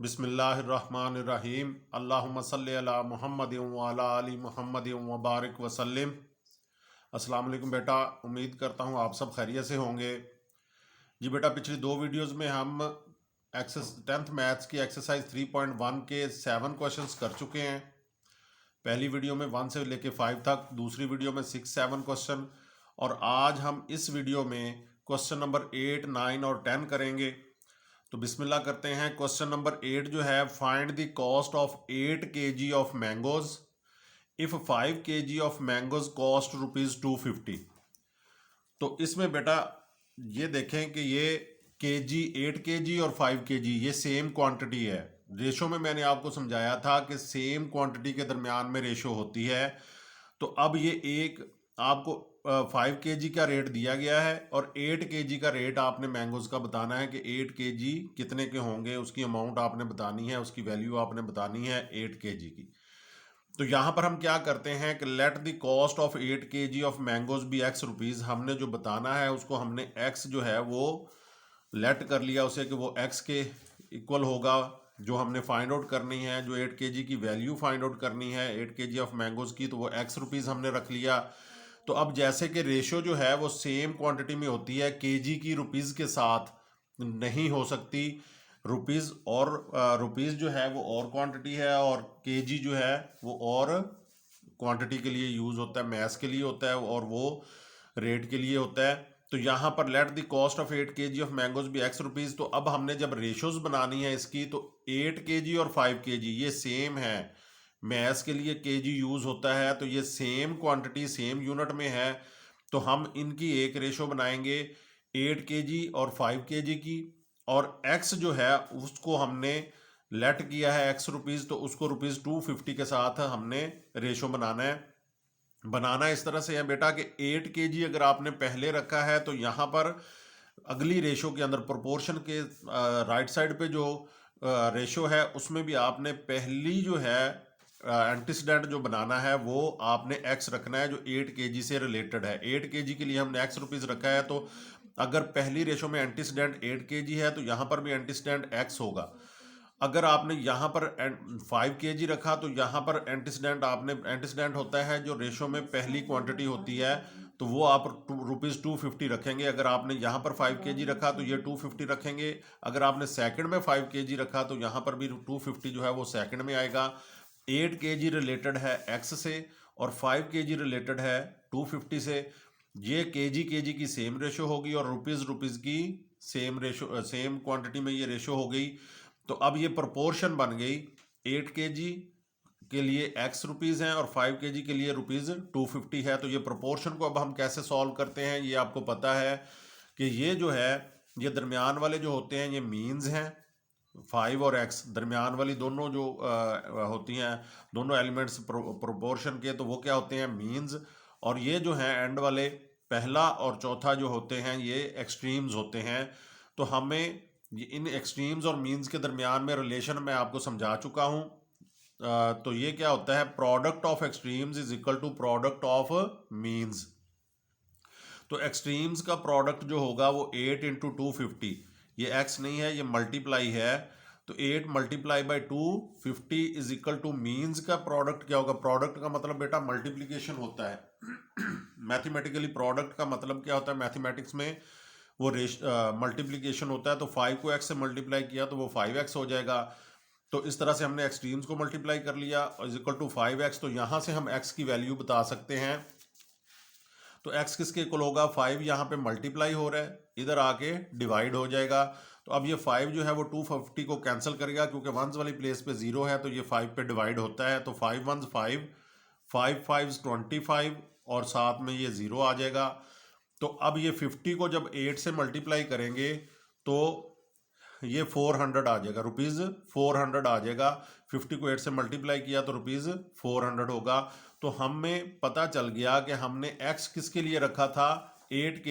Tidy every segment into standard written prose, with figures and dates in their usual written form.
बिस्मिल्लाहिर्रहमानिर्रहीम। अल्लाहुम्मा सल्लि अला मुहम्मदिन व अला आलि मुहम्मदिन व बारिक वसल्लिम। अस्सलाम वालेकुम बेटा, उम्मीद करता हूँ आप सब खैरियत से होंगे। जी बेटा, पिछली दो वीडियोस में हम एक्सेस 10th मैथ्स की एक्सरसाइज 3.1 के 7 क्वेश्चंस कर चुके हैं। पहली वीडियो में 1 से लेके 5 तक, दूसरी वीडियो में 6-7 क्वेश्चन, और आज हम इस वीडियो में क्वेश्चन नंबर 8, 9 और 10 करेंगे। तो बिस्मिल्लाह करते हैं। क्वेश्चन नंबर 8 जो है, find the cost of 8 kg of mangoes if 5 kg of mangoes cost ₹250। तो इसमें बेटा ये देखें कि ये केजी 8 kg और 5 kg ये सेम क्वांटिटी है। रेशो में मैंने आपको समझाया था कि सेम क्वांटिटी के दरमियान में रेशो होती है। तो अब ये एक आपको 5 kg का रेट दिया गया है और 8 kg का रेट आपने मैंगोज का बताना है कि 8 kg कितने के होंगे, उसकी अमाउंट आपने बतानी है, उसकी वैल्यू आपने बतानी है 8 kg की। तो यहाँ पर हम क्या करते हैं कि let the cost of 8 kg of mangoes भी एक्स रुपीज़। हमने जो बताना है उसको हमने एक्स जो है वो लेट कर लिया उसे कि वो एक्स के इक्वल होगा। जो हमने फाइंड आउट करनी है, जो 8 kg की वैल्यू फाइंड आउट करनी है 8 kg ऑफ मैंगोज की, तो वो एक्स रुपीज़ हमने रख लिया। तो अब जैसे कि रेशो जो है वो सेम क्वांटिटी में होती है, केजी की रुपीज़ के साथ नहीं हो सकती। रुपीज़ और रुपीज़ जो है वो और क्वांटिटी है, और केजी जो है वो और क्वांटिटी के लिए यूज़ होता है, मैथ के लिए होता है, और वो रेट के लिए होता है। तो यहाँ पर let the cost of 8 kg of mangoes भी एक्स रुपीज़। तो अब हमने जब रेशोज बनानी है इसकी, तो 8 kg और 5 kg ये सेम है, मैथ्स के लिए केजी यूज़ होता है, तो ये सेम क्वांटिटी सेम यूनिट में है। तो हम इनकी एक रेशो बनाएंगे 8 kg और 5 kg की, और x जो है उसको हमने लेट किया है एक्स रुपीज़, तो उसको ₹250 के साथ हमने रेशो बनाना इस तरह से है बेटा कि 8 kg अगर आपने पहले रखा है तो यहाँ पर अगली रेशो के अंदर प्रोपोर्शन के राइट साइड पे जो रेशो है उसमें भी आपने पहली जो है एंटीसीडेंट जो बनाना है वो आपने x रखना है जो 8 kg से रिलेटेड है। 8 kg के लिए हमने एक्स रुपीज़ रखा है, तो अगर पहली रेशो में एंटीसीडेंट 8 kg है तो यहाँ पर भी एंटीसीडेंट x होगा। अगर आपने यहाँ पर 5 kg रखा तो यहाँ पर एंटीसीडेंट होता है जो रेशो में पहली क्वांटिटी होती है, तो वो आप ₹250 रखेंगे। अगर आपने यहाँ पर 5 kg रखा तो ये 250 रखेंगे। अगर आपने सेकंड में 5 kg रखा तो यहाँ पर भी 250 जो है वो सेकंड में आएगा। 8 kg रिलेटेड है x से और 5 kg रिलेटेड है 250 से। ये केजी की सेम रेशो होगी और रुपीज़ की सेम क्वांटिटी में ये रेशो हो गई। तो अब ये प्रोपोर्शन बन गई 8 kg के लिए एक्स रुपीज़ हैं और 5 kg के लिए ₹250 है। तो ये प्रोपोर्शन को अब हम कैसे सॉल्व करते हैं, ये आपको पता है कि ये जो है ये दरमियान वाले जो होते हैं ये मीन्स हैं। 5 और x दरमियान वाली दोनों जो होती हैं, दोनों एलिमेंट्स प्रोपोर्शन के, तो वो क्या होते हैं, मीन्स। और ये जो है एंड वाले पहला और चौथा जो होते हैं ये एक्सट्रीम्स होते हैं। तो हमें इन एक्सट्रीम्स और मीन्स के दरमियान में रिलेशन मैं आपको समझा चुका हूँ। तो ये क्या होता है, product of extremes is equal to product of means. तो एक्सट्रीम्स का प्रोडक्ट जो होगा वो 8 इंटू 250, ये x नहीं है, ये मल्टीप्लाई है। तो 8 multiply by 250 is equal two means का प्रोडक्ट क्या होगा। प्रोडक्ट का मतलब बेटा मल्टीप्लीकेशन होता है। मैथमेटिकली प्रोडक्ट का मतलब क्या होता है, मैथमेटिक्स में वो मल्टीप्लीकेशन होता है। तो 5 को x से मल्टीप्लाई किया तो वो 5x हो जाएगा। तो इस तरह से हमने एक्सट्रीम्स को मल्टीप्लाई कर लिया इज इक्वल टू 5x। तो यहाँ से हम x की वैल्यू बता सकते हैं। तो x किसके इक्वल होगा, 5 यहाँ पे मल्टीप्लाई हो रहा है, इधर आके डिवाइड हो जाएगा। तो अब ये 5 जो है वो 250 को कैंसिल करेगा, क्योंकि वंस वाली प्लेस पे 0 है तो ये 5 पे डिवाइड होता है। तो 5 1 5, 5 5 25 और साथ में ये 0 आ जाएगा। तो अब ये 50 को जब 8 से मल्टीप्लाई करेंगे तो ये 400 आ जाएगा, ₹400 आ जाएगा। 50 को 8 से मल्टीप्लाई किया तो ₹400 होगा। तो हमें पता चल गया कि हमने x किसके लिए रखा था, 8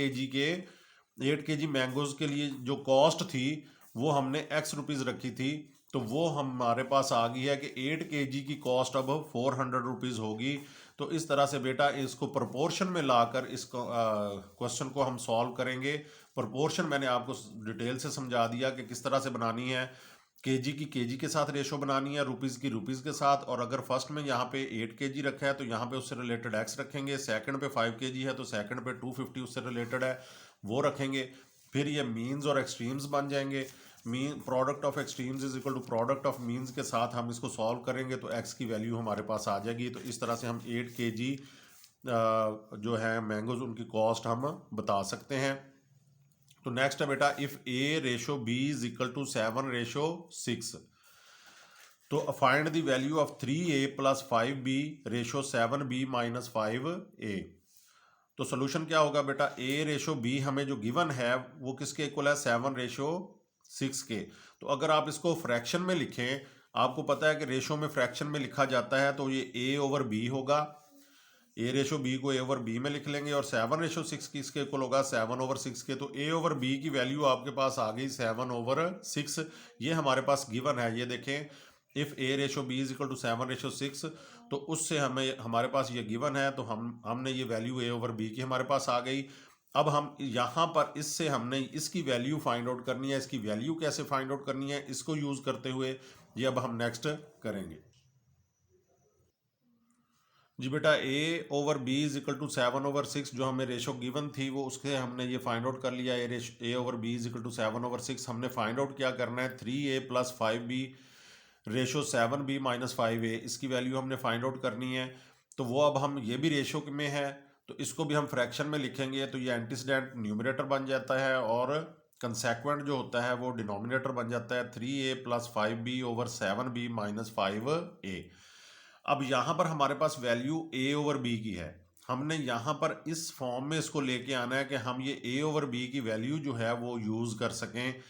kg मैंगोज के लिए जो कॉस्ट थी वो हमने x रुपीज़ रखी थी। तो वो हमारे पास आ गई है कि 8 kg की कॉस्ट अब ₹400 होगी। तो इस तरह से बेटा इसको प्रोपोर्शन में लाकर इस क्वेश्चन को हम सॉल्व करेंगे। प्रोपोर्शन मैंने आपको डिटेल से समझा दिया कि किस तरह से बनानी है। केजी की केजी के साथ रेशो बनानी है, रुपीज़ की रुपीज़ के साथ। और अगर फर्स्ट में यहाँ पे 8 केजी रखा है तो यहाँ पे उससे रिलेटेड एक्स रखेंगे। सेकंड पे 5 केजी है तो सेकंड पे 250 उससे रिलेटेड है, वो रखेंगे। फिर ये मीन्स और एक्सट्रीम्स बन जाएंगे। Mean product of extremes is equal to product of means के साथ हम इसको सॉल्व करेंगे तो एक्स की वैल्यू हमारे पास आ जाएगी। तो इस तरह से हम 8 केजी जो है मैंगोज उनकी कॉस्ट हम बता सकते हैं। तो नेक्स्ट है बेटा, if A ratio B is equal to 7:6, तो find the value of 3a plus 5b ratio 7b minus 5a। तो सोल्यूशन क्या होगा बेटा, a रेशो b हमें जो गिवन है वो किसके इक्वल है, 7:6 के। तो अगर आप इसको फ्रैक्शन में लिखें, आपको पता है कि रेशो में फ्रैक्शन में लिखा जाता है, तो ये a/b होगा। ए रेशो बी को a/b में लिख लेंगे और 7:6 किसके इक्वल होगा, 7/6 के। तो a/b की वैल्यू आपके पास आ गई 7/6। ये हमारे पास गिवन है, ये देखें, if a ratio b is equal to 7:6, तो उससे हमें हमारे पास ये गिवन है, तो हमने ये वैल्यू a/b की हमारे पास आ गई। अब हम यहाँ पर इससे हमने इसकी वैल्यू फाइंड आउट करनी है। इसकी वैल्यू कैसे फाइंड आउट करनी है, इसको यूज करते हुए ये अब हम नेक्स्ट करेंगे। जी बेटा, a/b इज इक्वल टू 7/6 जो हमें रेशो गिवन थी वो उसके हमने ये फाइंड आउट कर लिया। a/b इज इक्वल टू 7/6 हमने फाइंड आउट क्या करना है, 3a plus 5b ratio 7b minus 5a, इसकी वैल्यू हमने फाइंड आउट करनी है। तो वो अब हम ये भी रेशो में है तो इसको भी हम फ्रैक्शन में लिखेंगे, तो ये एंटीसीडेंट न्यूमरेटर बन जाता है और कंसेक्वेंट जो होता है वो डिनोमिनेटर बन जाता है, 3a plus 5b over 7b minus 5a। अब यहाँ पर हमारे पास वैल्यू a/b की है, हमने यहाँ पर इस फॉर्म में इसको लेके आना है कि हम ये a/b की वैल्यू जो है वो यूज़ कर सकें।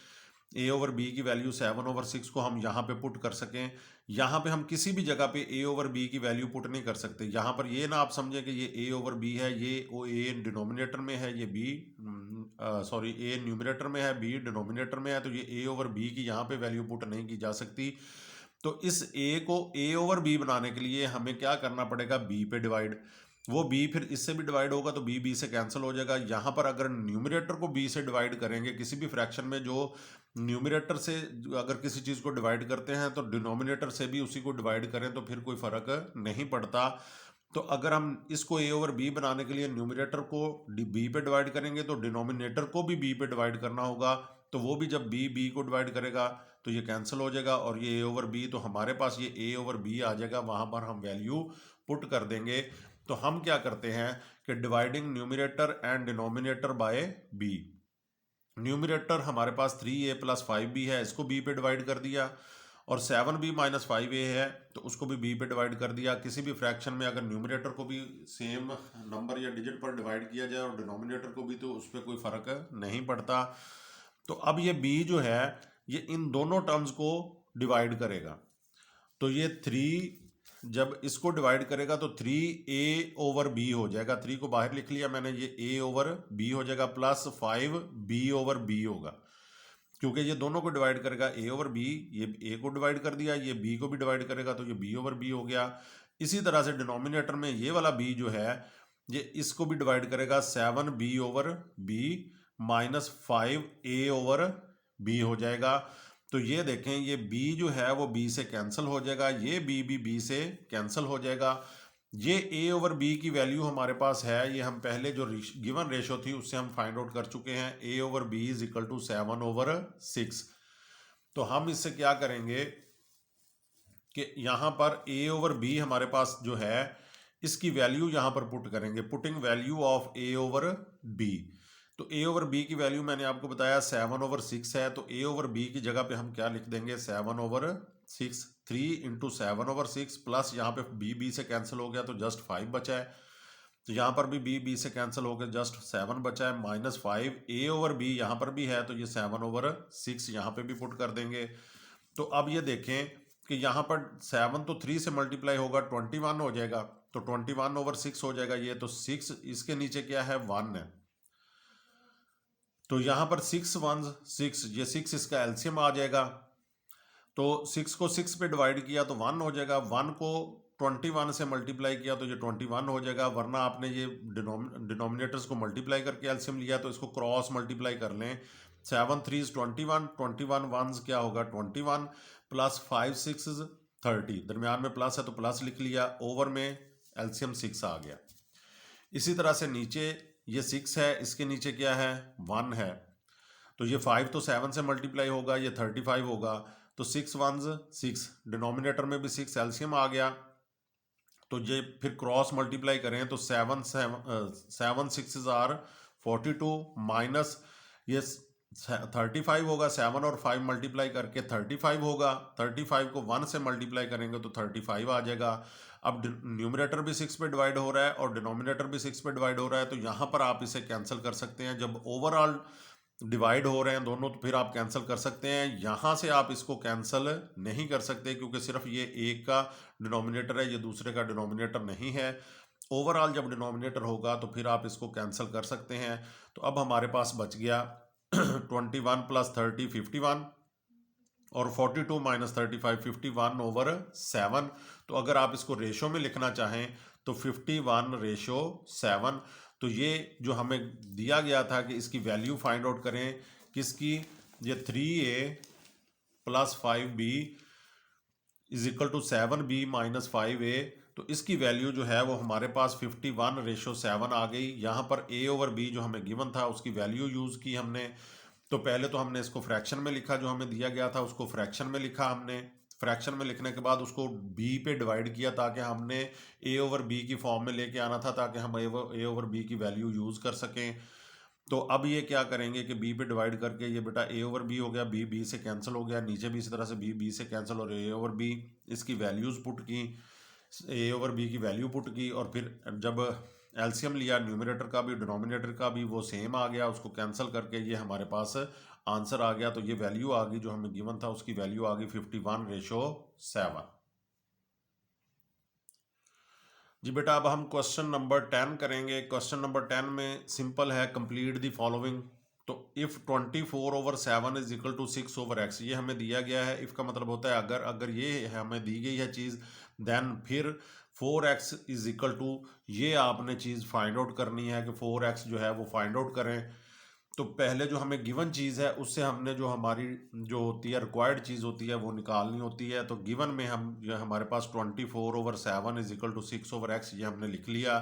a/b की वैल्यू 7/6 को हम यहाँ पे पुट कर सकें। यहाँ पे हम किसी भी जगह पे a/b की वैल्यू पुट नहीं कर सकते। यहाँ पर ये ना आप समझें कि ये a/b है, ये a डिनोमिनेटर में है, ये b सॉरी a न्यूमरेटर में है, b डिनोमिनेटर में है, तो ये a/b की यहाँ पे वैल्यू पुट नहीं की जा सकती। तो इस a को a/b बनाने के लिए हमें क्या करना पड़ेगा, b पे डिवाइड। वो b फिर इससे भी डिवाइड होगा तो b से कैंसिल हो जाएगा। यहाँ पर अगर न्यूमरेटर को b से डिवाइड करेंगे, किसी भी फ्रैक्शन में जो न्यूमरेटर से अगर किसी चीज़ को डिवाइड करते हैं तो डिनोमिनेटर से भी उसी को डिवाइड करें तो फिर कोई फ़र्क नहीं पड़ता। तो अगर हम इसको a/b बनाने के लिए न्यूमरेटर को b पे डिवाइड करेंगे तो डिनोमिनेटर को भी b पे डिवाइड करना होगा। तो वो भी जब b को डिवाइड करेगा तो ये कैंसिल हो जाएगा और ये a/b, तो हमारे पास ये a/b आ जाएगा, वहाँ पर हम वैल्यू पुट कर देंगे। तो हम क्या करते हैं कि dividing numerator and denominator by b। Numerator हमारे पास 3a प्लस 5b है, इसको b पे डिवाइड कर दिया, और 7b माइनस 5a है तो उसको भी b पे डिवाइड कर दिया। किसी भी फ्रैक्शन में अगर न्यूमरेटर को भी सेम नंबर या डिजिट पर डिवाइड किया जाए और डिनोमिनेटर को भी, तो उस पर कोई फ़र्क नहीं पड़ता। तो अब ये b जो है ये इन दोनों टर्म्स को डिवाइड करेगा। तो ये 3 जब इसको डिवाइड करेगा तो 3a/b हो जाएगा। 3 को बाहर लिख लिया मैंने, ये a/b हो जाएगा प्लस 5b/b होगा, क्योंकि ये दोनों को डिवाइड करेगा a/b। ये a को डिवाइड कर दिया, ये b को भी डिवाइड करेगा तो ये b/b हो गया। इसी तरह से डिनोमिनेटर में ये वाला b जो है ये इसको भी डिवाइड करेगा, 7b/b माइनस 5a/b हो जाएगा। तो ये देखें, ये b जो है वो b से कैंसिल हो जाएगा, ये b भी b से कैंसिल हो जाएगा। ये a/b की वैल्यू हमारे पास है, ये हम पहले जो गिवन रेशो थी उससे हम फाइंड आउट कर चुके हैं, a/b इज इक्वल टू 7/6। तो हम इससे क्या करेंगे कि यहाँ पर a/b हमारे पास जो है इसकी वैल्यू यहाँ पर पुट करेंगे, पुटिंग वैल्यू ऑफ a/b। तो a/b की वैल्यू मैंने आपको बताया 7/6 है, तो a/b की जगह पे हम क्या लिख देंगे, 7/6। 3 इंटू 7/6 प्लस यहाँ पे b से कैंसिल हो गया तो जस्ट 5 बचा है, तो यहाँ पर भी b से कैंसिल हो गया, जस्ट 7 बचा है, माइनस 5 a/b यहाँ पर भी है तो ये 7/6 यहाँ पे भी पुट कर देंगे। तो अब ये देखें कि यहाँ पर 7 तो 3 से मल्टीप्लाई होगा 21 हो जाएगा, तो 21/6 हो जाएगा ये, तो 6 इसके नीचे क्या है, 1 है। तो यहाँ पर 6 1 6, ये 6 इसका एलसीएम आ जाएगा। तो 6 को 6 पे डिवाइड किया तो 1 हो जाएगा, 1 को 21 से मल्टीप्लाई किया तो ये 21 हो जाएगा। वरना आपने ये डिनोमिनेटर्स को मल्टीप्लाई करके एलसीएम लिया तो इसको क्रॉस मल्टीप्लाई कर लें, 7 3 21, 21 वंस क्या होगा 21, प्लस 5 6 30, दरमियान में प्लस है तो प्लस लिख लिया, ओवर में एलसीएम 6 आ गया। इसी तरह से नीचे ये 6 है, इसके नीचे क्या है 1 है, तो ये 5 तो 7 से मल्टीप्लाई होगा, ये 35 होगा, तो 6 वंस 6, डिनोमिनेटर में भी 6 एलसीएम आ गया, तो ये फिर क्रॉस मल्टीप्लाई करें तो 7 6 आर 42 माइनस ये 35 होगा, 7 और 5 मल्टीप्लाई करके 35 होगा, 35 को 1 से मल्टीप्लाई करेंगे तो 35 आ जाएगा। अब न्यूमरेटर भी 6 पे डिवाइड हो रहा है और डिनोमिनेटर भी 6 पे डिवाइड हो रहा है, तो यहाँ पर आप इसे कैंसिल कर सकते हैं। जब ओवरऑल डिवाइड हो रहे हैं दोनों तो फिर आप कैंसिल कर सकते हैं। यहाँ से आप इसको कैंसिल नहीं कर सकते क्योंकि सिर्फ ये एक का डिनोमिनेटर है, ये दूसरे का डिनोमिनेटर नहीं है। ओवरऑल जब डिनोमिनेटर होगा तो फिर आप इसको कैंसिल कर सकते हैं। तो अब हमारे पास बच गया 21 प्लस 30 51 और 42 माइनस 35 51 ओवर 7। तो अगर आप इसको रेशो में लिखना चाहें तो 51 रेशो 7। तो ये जो हमें दिया गया था कि इसकी वैल्यू फाइंड आउट करें किसकी, ये 3a plus 5b is equal to 7b minus 5a, तो इसकी वैल्यू जो है वो हमारे पास 51 रेशो 7 आ गई। यहाँ पर a ओवर b जो हमें गिवन था उसकी वैल्यू यूज़ की हमने। तो पहले तो हमने इसको फ्रैक्शन में लिखा, जो हमें दिया गया था उसको फ्रैक्शन में लिखा हमने। फ्रैक्शन में लिखने के बाद उसको b पे डिवाइड किया ताकि हमने a ओवर b की फॉर्म में लेके आना था, ताकि हम a ओवर b की वैल्यू यूज़ कर सकें। तो अब ये क्या करेंगे कि b पे डिवाइड करके ये बेटा a ओवर b हो गया, b से कैंसिल हो गया, नीचे भी इसी तरह से b से कैंसिल और a ओवर b, इसकी वैल्यूज़ पुट की, a ओवर b की वैल्यू पुट की, और फिर जब एलसीएम लिया न्यूमरेटर का भी डिनोमिनेटर का भी वो सेम आ गया, उसको कैंसिल करके ये हमारे पास आंसर आ गया। तो ये वैल्यू आ गई जो हमें गिवन था उसकी वैल्यू आ गई 51 रेशो 7। जी बेटा अब हम क्वेश्चन नंबर 10 करेंगे। क्वेश्चन नंबर 10 में सिंपल है, कंप्लीट द फॉलोइंग। तो if 24 over 7 is equal to 6 over X, ये हमें दिया गया है। इफ़ का मतलब होता है अगर, अगर ये हमें दी गई है चीज़, देन फिर 4x इज इक्वल टू, ये आपने चीज़ फाइंड आउट करनी है कि 4x जो है वो फाइंड आउट करें। तो पहले जो हमें गिवन चीज़ है उससे हमने जो हमारी जो होती है रिक्वायर्ड चीज़ होती है वो निकालनी होती है। तो गिवन में हम जो हमारे पास 24 over 7 is equal to 6 over X, ये हमने लिख लिया।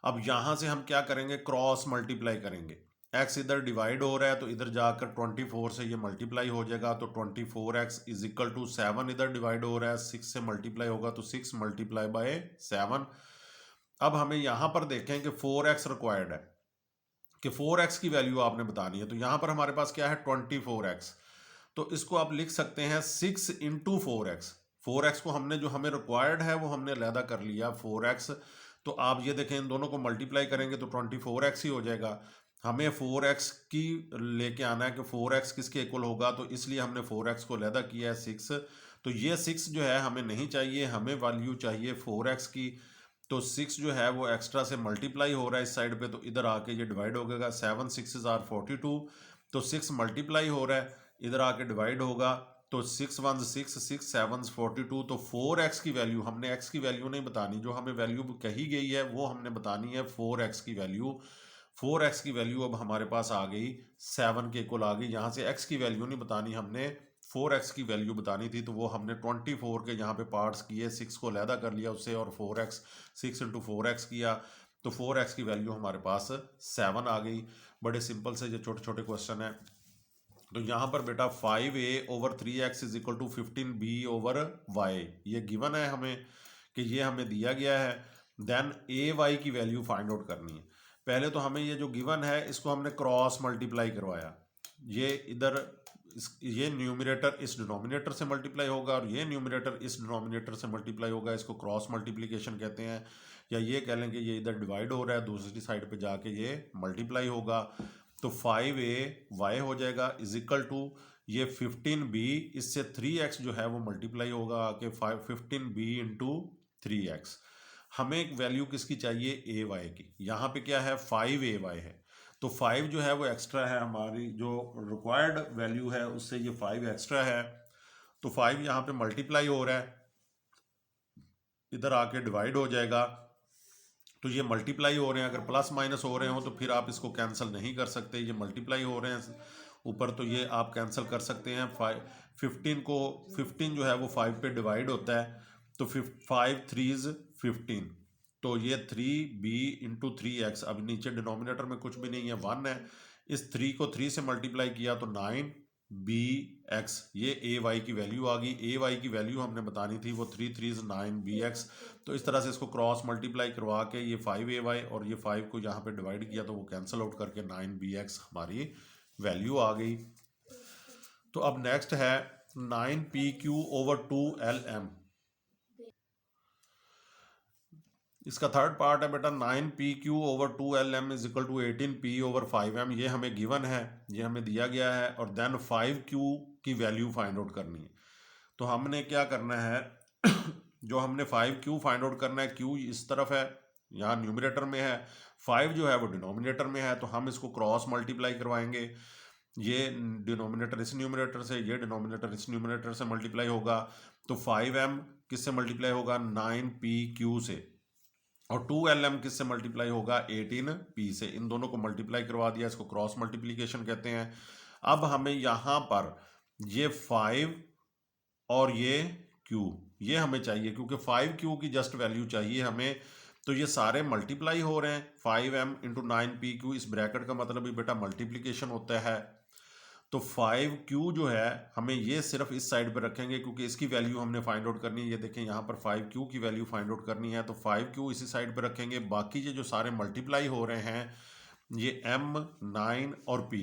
अब यहाँ से हम क्या करेंगे, क्रॉस मल्टीप्लाई करेंगे। x इधर डिवाइड हो रहा है तो इधर जाकर 24 से ये मल्टीप्लाई हो जाएगा, तो 24x इज इक्वल टू 7 इधर डिवाइड हो रहा है, 6 से मल्टीप्लाई होगा तो 6 मल्टीप्लाई बाय 7। अब हमें यहाँ पर देखें कि 4x रिक्वायर्ड है, कि 4x की वैल्यू आपने बतानी है। तो यहाँ पर हमारे पास क्या है 24x, तो इसको आप लिख सकते हैं 6 इंटू 4x। 4x को हमने जो हमें रिक्वायर्ड है वो हमने अलहदा कर लिया 4x। तो आप ये देखें इन दोनों को मल्टीप्लाई करेंगे तो 24x ही हो जाएगा। हमें 4x की लेके आना है कि 4x किसके इक्वल होगा, तो इसलिए हमने 4x को अलहदा किया है 6। तो ये 6 जो है हमें नहीं चाहिए, हमें वैल्यू चाहिए 4x की। तो 6 जो है वो एक्स्ट्रा से मल्टीप्लाई हो रहा है इस साइड पे, तो इधर आके ये डिवाइड हो गएगा। 7 6 आर 42, तो 6 मल्टीप्लाई हो रहा है, इधर आके डिवाइड होगा। तो 6 1 6 6 7 42, तो 4x की वैल्यू, हमने x की वैल्यू नहीं बतानी, जो हमें वैल्यू कही गई है वो हमने बतानी है 4x की वैल्यू। 4x की वैल्यू अब हमारे पास आ गई 7 के इक्वल आ गई। यहाँ से x की वैल्यू नहीं बतानी, हमने 4x की वैल्यू बतानी थी, तो वो हमने 24 के यहाँ पे पार्ट्स किए, 6 को अलहदा कर लिया उससे और 4x 6 इंटू 4x किया, तो 4x की वैल्यू हमारे पास 7 आ गई। बड़े सिंपल से ये छोटे छोटे क्वेश्चन है। तो यहाँ पर बेटा 5a over 3x is equal to 15b over y, ये गिवन है हमें कि ये हमें दिया गया है। देन ay की वैल्यू फाइंड आउट करनी है। पहले तो हमें ये जो गिवन है इसको हमने क्रॉस मल्टीप्लाई करवाया, ये इधर ये न्यूमरेटर इस डिनोमिनेटर से मल्टीप्लाई होगा और ये न्यूमरेटर इस डिनोमिनेटर से मल्टीप्लाई होगा, इसको क्रॉस मल्टीप्लिकेशन कहते हैं। या ये कह लें कि ये इधर डिवाइड हो रहा है, दूसरी साइड पे जाके ये मल्टीप्लाई होगा। तो 5ay हो जाएगा इज इक्वल टू ये 15b, इससे 3x जो है वो मल्टीप्लाई होगा आके 15b इंटू 3x। हमें एक वैल्यू किसकी चाहिए, ay की। यहाँ पे क्या है 5ay है, तो 5 जो है वो एक्स्ट्रा है, हमारी जो रिक्वायर्ड वैल्यू है उससे ये 5 एक्स्ट्रा है। तो 5 यहाँ पे मल्टीप्लाई हो रहा है, इधर आके डिवाइड हो जाएगा। तो ये मल्टीप्लाई हो रहे हैं, अगर प्लस माइनस हो रहे हो तो फिर आप इसको कैंसिल नहीं कर सकते, ये मल्टीप्लाई हो रहे हैं ऊपर, तो ये आप कैंसिल कर सकते हैं। 15 जो है वो 5 पे डिवाइड होता है, तो 5 3s 15, तो ये 3b इंटू 3x। अब नीचे डिनोमिनेटर में कुछ भी नहीं है, 1 है। इस 3 को 3 से मल्टीप्लाई किया तो 9bx, ये ए वाई की वैल्यू आ गई। ए वाई की वैल्यू हमने बतानी थी, वो 3 3s 9bx। तो इस तरह से इसको क्रॉस मल्टीप्लाई करवा के ये 5ay और ये 5 को यहाँ पे डिवाइड किया तो वो कैंसिल आउट करके 9bx हमारी वैल्यू आ गई। तो अब नेक्स्ट है 9pq/2lm। इसका थर्ड पार्ट है बेटा 9pq/2lm is equal to 18p/5m। ये हमें गिवन है, ये हमें दिया गया है, और देन 5q की वैल्यू फाइंड आउट करनी है। तो हमने क्या करना है जो हमने 5q फाइंड आउट करना है, q इस तरफ है, यहाँ न्यूमरेटर में है, 5 जो है वो डिनोमिनेटर में है, तो हम इसको क्रॉस मल्टीप्लाई करवाएंगे। ये डिनोमिनेटर इस न्यूमरेटर से, ये डिनोमिनेटर इस न्यूमरेटर से मल्टीप्लाई होगा, तो 5m किससे मल्टीप्लाई होगा, 9pq से, और 2lm किससे मल्टीप्लाई होगा, 18p से। इन दोनों को मल्टीप्लाई करवा दिया, इसको क्रॉस मल्टीप्लिकेशन कहते हैं। अब हमें यहाँ पर ये 5 और ये q, ये हमें चाहिए, क्योंकि 5q की जस्ट वैल्यू चाहिए हमें। तो ये सारे मल्टीप्लाई हो रहे हैं, 5m इंटू 9pq, इस ब्रैकेट का मतलब भी बेटा मल्टीप्लिकेशन होता है। तो 5q जो है हमें ये सिर्फ इस साइड पर रखेंगे, क्योंकि इसकी वैल्यू हमने फाइंड आउट करनी है। ये देखें यहाँ पर 5q की वैल्यू फाइंड आउट करनी है, तो 5q इसी साइड पर रखेंगे। बाकी ये जो सारे मल्टीप्लाई हो रहे हैं, ये m 9 और p,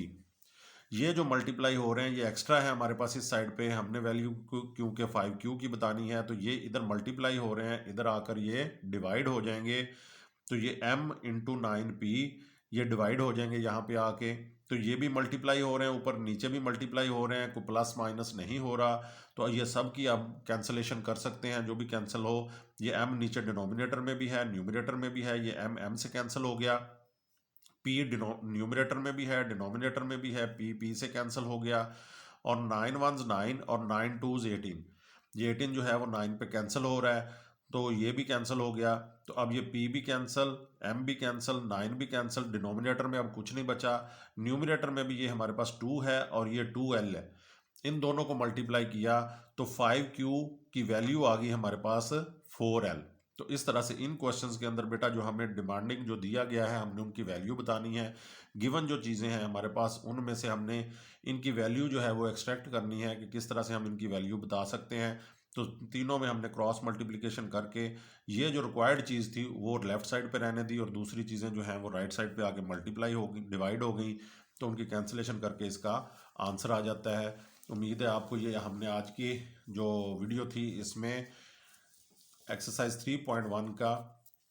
ये जो मल्टीप्लाई हो रहे हैं ये एक्स्ट्रा है हमारे पास इस साइड पे। हमने वैल्यू क्योंकि 5q की बतानी है, तो ये इधर मल्टीप्लाई हो रहे हैं, इधर आकर ये डिवाइड हो जाएंगे। तो ये m इंटू 9p ये डिवाइड हो जाएंगे यहाँ पे आके। तो ये भी मल्टीप्लाई हो रहे हैं, ऊपर नीचे भी मल्टीप्लाई हो रहे हैं, कोई प्लस माइनस नहीं हो रहा। तो ये सब की अब कैंसलेशन कर सकते हैं, जो भी कैंसिल हो। ये m नीचे डिनोमिनेटर में भी है, न्यूमरेटर में भी है, ये m से कैंसिल हो गया। p न्यूमरेटर में भी है, डिनोमिनेटर में भी है, p से कैंसिल हो गया। और 9 1s 9 और 9 2s 18, ये 18 जो है वो 9 पे कैंसिल हो रहा है, तो ये भी कैंसिल हो गया। तो अब ये p भी कैंसिल, m भी कैंसिल, 9 भी कैंसिल, डिनोमिनेटर में अब कुछ नहीं बचा। न्यूमरेटर में भी ये हमारे पास 2 है और ये 2l है। इन दोनों को मल्टीप्लाई किया तो 5q की वैल्यू आ गई हमारे पास 4l। तो इस तरह से इन क्वेश्चंस के अंदर बेटा जो हमें डिमांडिंग जो दिया गया है, हमने उनकी वैल्यू बतानी है। गिवन जो चीज़ें हैं हमारे पास, उनमें से हमने इनकी वैल्यू जो है वो एक्सट्रैक्ट करनी है कि किस तरह से हम इनकी वैल्यू बता सकते हैं। तो तीनों में हमने क्रॉस मल्टीप्लिकेशन करके ये जो रिक्वायर्ड चीज़ थी वो लेफ्ट साइड पे रहने दी, और दूसरी चीज़ें जो हैं वो राइट साइड पे आके मल्टीप्लाई हो गई, डिवाइड हो गई। तो उनकी कैंसिलेशन करके इसका आंसर आ जाता है। उम्मीद है आपको ये हमने आज की जो वीडियो थी इसमें एक्सरसाइज 3.1 का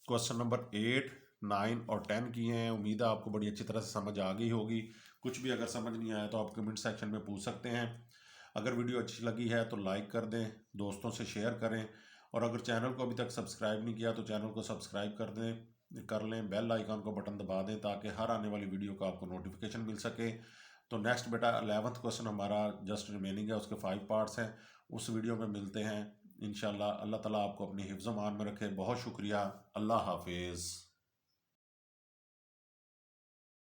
क्वेश्चन नंबर 8, 9 और 10 किए हैं। उम्मीद है आपको बड़ी अच्छी तरह से समझ आ गई होगी। कुछ भी अगर समझ नहीं आया तो आप कमेंट सेक्शन में पूछ सकते हैं। अगर वीडियो अच्छी लगी है तो लाइक कर दें, दोस्तों से शेयर करें, और अगर चैनल को अभी तक सब्सक्राइब नहीं किया तो चैनल को सब्सक्राइब कर लें, बेल आइकन को बटन दबा दें ताकि हर आने वाली वीडियो का आपको नोटिफिकेशन मिल सके। तो नेक्स्ट बेटा 11th क्वेश्चन हमारा जस्ट रिमेनिंग है, उसके 5 पार्ट्स हैं, उस वीडियो में मिलते हैं इंशाल्लाह। अल्लाह ताला आपको अपनी हिफ्ज़-ओ-मान में रखे। बहुत शुक्रिया, अल्लाह हाफिज़।